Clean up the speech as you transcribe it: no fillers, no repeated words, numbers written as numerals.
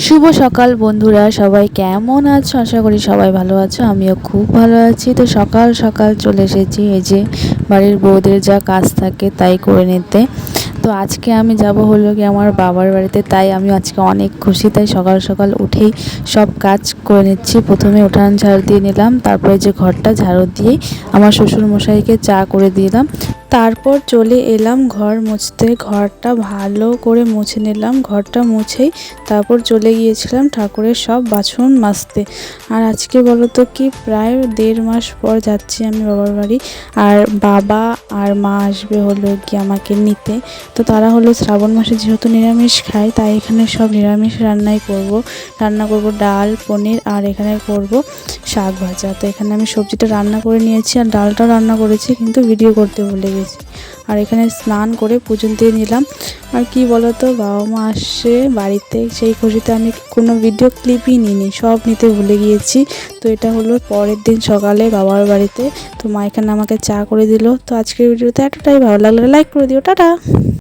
শুভ সকাল বন্ধুরা, সবাই কেমন আছো? আশা করি সবাই ভালো আছো। আমিও খুব ভালো আছি। তো সকাল সকাল চলে এসেছি এই যে বাড়ির বউদের যা কাজ থাকে তাই করে নিতে। তো আজকে আমি যাব হলো কি আমার বাবার বাড়িতে, তাই আমি আজকে অনেক খুশি। তাই সকাল সকাল উঠেই সব কাজ করে নিচ্ছি। প্রথমে উঠান ঝাড়ু দিয়ে নিলাম, তারপরে যে ঘরটা ঝাড়ু দিয়ে আমার শ্বশুর মশাইকে চা করে দিলাম। তারপর চলে এলাম ঘর মুছতে। ঘরটা ভালো করে মুছে নিলাম। ঘরটা মুছেই তারপর চলে গিয়েছিলাম ঠাকুরের সব বাসন মাজতে। আর আজকে বলো তো কি, প্রায় 1.5 মাস পর যাচ্ছি আমি বাবার বাড়ি। আর বাবা আর মা আসবে হলো কি আমাকে নিতে। তো তারা হলো শ্রাবণ মাসে যেহেতু নিরামিষ খায়, তাই এখানে সব নিরামিষ রান্না করব ডাল, পনির, আর এখানে করব শাক ভাজা। তো এখানে আমি সবজিটা রান্না করে নিয়েছি আর ডালটাও রান্না করেছি, কিন্তু ভিডিও করতে ভুলে গেছি। আর এখানে স্নান করে পুজো দিয়ে নিলাম। আর কি বলো তো, বাবা মা আসছে বাড়িতে, সেই খুশিতে আমি কোনো ভিডিও ক্লিপই নিইনি, সব নিতে ভুলে গিয়েছি। তো এটা হলো পরের দিন সকালে বাবার বাড়িতে। তো মা এখানে আমাকে চা করে দিল। তো আজকের ভিডিওতে এতটাই, ভালো লাগলে লাইক করে দিও, টাটা।